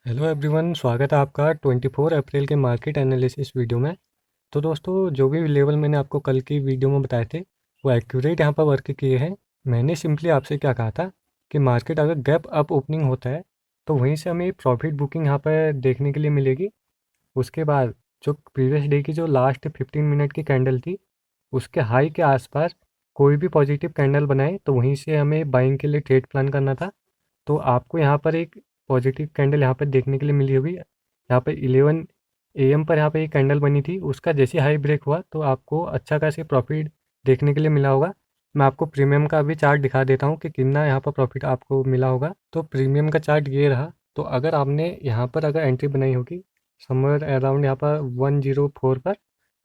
Hello everyone, स्वागत है आपका 24 अप्रैल के मार्केट एनालिसिस वीडियो में। तो दोस्तों, जो भी लेवल मैंने आपको कल की वीडियो में बताए थे वो एक्यूरेट यहाँ पर वर्क किए हैं। मैंने सिंपली आपसे क्या कहा था कि मार्केट अगर गैप अप ओपनिंग होता है तो वहीं से हमें प्रॉफिट बुकिंग यहाँ पर देखने के लिए मिलेगी। उसके बाद जो प्रीवियस डे की जो लास्ट 15 मिनट की कैंडल थी उसके हाई के आसपास कोई भी पॉजिटिव कैंडल बनाए तो वहीं से हमें बाइंग के लिए ट्रेड प्लान करना था। तो आपको यहाँ पर एक पॉजिटिव कैंडल यहाँ पर देखने के लिए मिली होगी। यहाँ पर 11 AM पर यहाँ पे एक कैंडल बनी थी, उसका जैसे हाई ब्रेक हुआ तो आपको अच्छा खासी प्रॉफिट देखने के लिए मिला होगा। मैं आपको प्रीमियम का भी चार्ट दिखा देता हूँ कि कितना यहाँ पर प्रॉफिट आपको मिला होगा। तो प्रीमियम का चार्ट ये रहा। तो अगर आपने यहाँ पर अगर एंट्री बनाई होगी समवेयर अराउंड यहाँ पर 104 पर,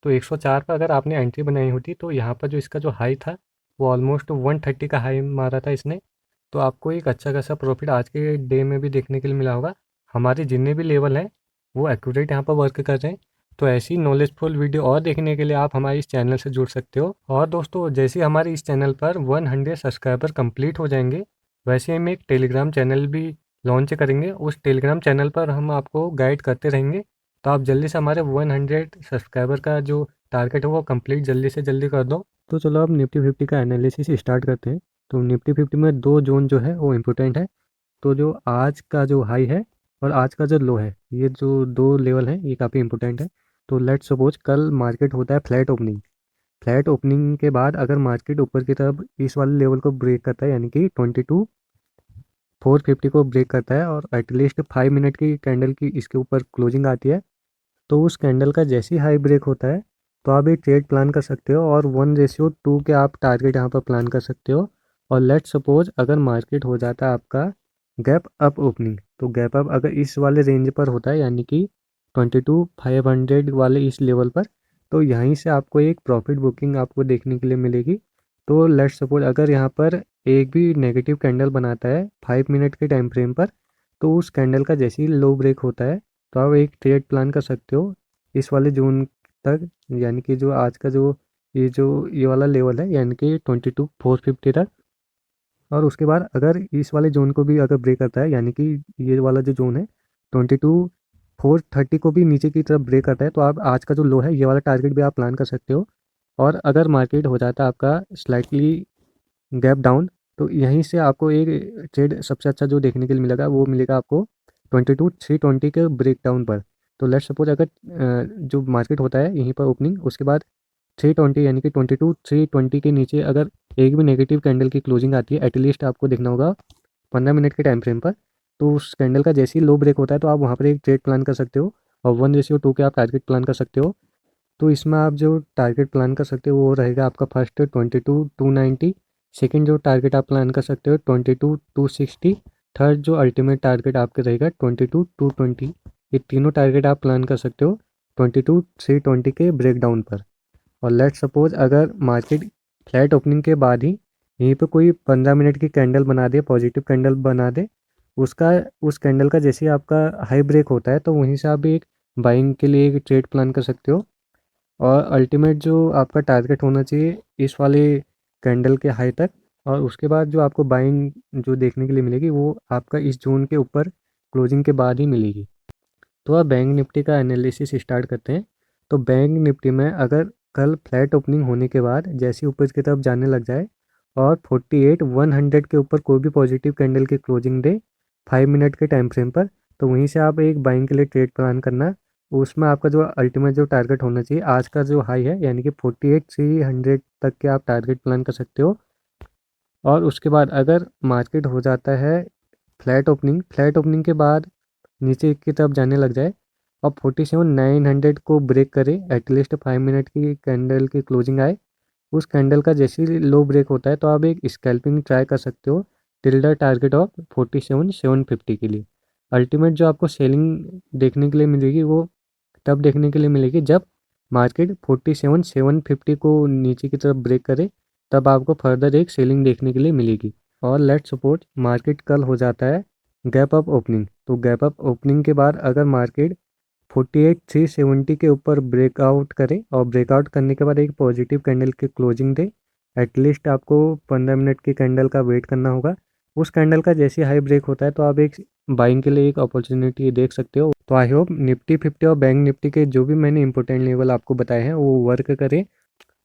तो 104 पर अगर आपने एंट्री बनाई होती तो यहाँ पर जो इसका जो हाई था वो ऑलमोस्ट 130 का हाई मारा था इसने। तो आपको एक अच्छा खासा प्रॉफिट आज के डे में भी देखने के लिए मिला होगा। हमारे जितने भी लेवल हैं वो एक्यूरेट यहाँ पर वर्क कर रहे हैं। तो ऐसी नॉलेजफुल वीडियो और देखने के लिए आप हमारे इस चैनल से जुड़ सकते हो। और दोस्तों, जैसे हमारे इस चैनल पर 100 सब्सक्राइबर कंप्लीट हो जाएंगे वैसे हम एक टेलीग्राम चैनल भी लॉन्च करेंगे। उस टेलीग्राम चैनल पर हम आपको गाइड करते रहेंगे। तो आप जल्दी से हमारे 100 सब्सक्राइबर का जो टारगेट है वो कंप्लीट जल्दी से जल्दी कर दो। तो चलो अब निफ्टी 50 का एनालिसिस स्टार्ट करते हैं। तो निफ्टी 50 में दो जोन जो है वो इम्पोर्टेंट है। तो जो आज का जो हाई है और आज का जो लो है, ये जो दो लेवल हैं ये काफ़ी इंपॉर्टेंट है। तो लेट्स सपोज कल मार्केट होता है फ्लैट ओपनिंग। फ्लैट ओपनिंग के बाद अगर मार्केट ऊपर की तरफ इस वाले लेवल को ब्रेक करता है यानी कि 22,450 को ब्रेक करता है और एटलीस्ट 5 मिनट की कैंडल की इसके ऊपर क्लोजिंग आती है, तो उस कैंडल का जैसे ही हाई ब्रेक होता है तो आप एक ट्रेड प्लान कर सकते हो और 1:2 के आप टारगेट यहाँ पर प्लान कर सकते हो। और लेट्स सपोज अगर मार्केट हो जाता है आपका गैप अप ओपनिंग, तो गैप अप अगर इस वाले रेंज पर होता है यानी कि 22,500 वाले इस लेवल पर, तो यहीं से आपको एक प्रॉफिट बुकिंग आपको देखने के लिए मिलेगी। तो लेट्स सपोज अगर यहाँ पर एक भी नेगेटिव कैंडल बनाता है 5 मिनट के टाइम फ्रेम पर, तो उस कैंडल का जैसे ही लो ब्रेक होता है तो आप एक ट्रेड प्लान कर सकते हो इस वाले जोन तक, यानी कि जो आज का जो ये वाला लेवल है यानी कि 22,450 तक। और उसके बाद अगर इस वाले जोन को भी अगर ब्रेक करता है यानी कि ये वाला जो जोन है 22,430 को भी नीचे की तरफ ब्रेक करता है, तो आप आज का जो लो है ये वाला टारगेट भी आप प्लान कर सकते हो। और अगर मार्केट हो जाता है आपका स्लाइटली गैप डाउन, तो यहीं से आपको एक ट्रेड सबसे अच्छा जो देखने के लिए मिलेगा वो मिलेगा आपको 22,320 के ब्रेक डाउन पर। तो लेट्स सपोज अगर जो मार्केट होता है यहीं पर ओपनिंग, उसके बाद 320 यानी कि 22,320 के नीचे अगर एक भी नेगेटिव कैंडल की क्लोजिंग आती है, एटलीस्ट आपको देखना होगा 15 मिनट के टाइम फ्रेम पर, तो उस कैंडल का जैसे ही लो ब्रेक होता है तो आप वहाँ पर एक ट्रेड प्लान कर सकते हो और 1:2 के आप टारगेट प्लान कर सकते हो। तो इसमें आप जो टारगेट प्लान कर सकते हो वो रहेगा आपका फर्स्ट 22,290, सेकंड जो टारगेट आप प्लान कर सकते हो 22,260, थर्ड जो अल्टीमेट टारगेट आपके रहेगा 22,220। ये तीनों टारगेट आप प्लान कर सकते हो 22,320 के ब्रेकडाउन पर। और लेट सपोज अगर मार्केट फ्लैट ओपनिंग के बाद ही यहीं पे कोई 15 मिनट की कैंडल बना दे, पॉजिटिव कैंडल बना दे, उसका उस कैंडल का जैसे ही आपका हाई ब्रेक होता है तो वहीं से आप एक बाइंग के लिए एक ट्रेड प्लान कर सकते हो। और अल्टीमेट जो आपका टारगेट होना चाहिए इस वाले कैंडल के हाई तक। और उसके बाद जो आपको बाइंग जो देखने के लिए मिलेगी वो आपका इस जोन के ऊपर क्लोजिंग के बाद ही मिलेगी। तो आप बैंक निफ्टी का एनालिसिस स्टार्ट करते हैं। तो बैंक निफ्टी में अगर कल फ्लैट ओपनिंग होने के बाद जैसे ऊपर की तरफ जाने लग जाए और 48,100 के ऊपर कोई भी पॉजिटिव कैंडल की क्लोजिंग दे 5 मिनट के टाइम फ्रेम पर, तो वहीं से आप एक बाइंग के लिए ट्रेड प्लान करना। उसमें आपका जो अल्टीमेट जो टारगेट होना चाहिए आज का जो हाई है यानी कि 48,300 तक के आप टारगेट प्लान कर सकते हो। और उसके बाद अगर मार्केट हो जाता है फ्लैट ओपनिंग के बाद नीचे की तरफ जाने लग जाए और 47,900 को ब्रेक करे, एटलीस्ट 5 मिनट की कैंडल की क्लोजिंग आए, उस कैंडल का जैसे ही लो ब्रेक होता है तो आप एक स्कैल्पिंग ट्राई कर सकते हो टिल द टारगेट ऑफ 47,750 के लिए। अल्टीमेट जो आपको सेलिंग देखने के लिए मिलेगी वो तब देखने के लिए मिलेगी जब मार्केट 47,750 को नीचे की तरफ ब्रेक करे, तब आपको फर्दर एक सेलिंग देखने के लिए मिलेगी। और लेट्स सपोज मार्केट कल हो जाता है गैप अप ओपनिंग, तो गैप अप ओपनिंग के बाद अगर मार्केट 48,370 के ऊपर ब्रेकआउट करे और ब्रेकआउट करने के बाद एक पॉजिटिव कैंडल की क्लोजिंग दे, एटलीस्ट आपको 15 मिनट की कैंडल का वेट करना होगा। उस कैंडल का जैसे हाई ब्रेक होता है तो आप एक बाइंग के लिए एक अपॉर्चुनिटी देख सकते हो। तो आई होप निफ्टी 50 और बैंक निफ्टी के जो भी मैंने इंपॉर्टेंट लेवल आपको बताए हैं वो वर्क करें।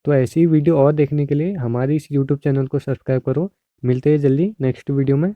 तो ऐसी ही वीडियो और देखने के लिए हमारी इस यूट्यूब चैनल को सब्सक्राइब करो। मिलते हैं जल्दी नेक्स्ट वीडियो में।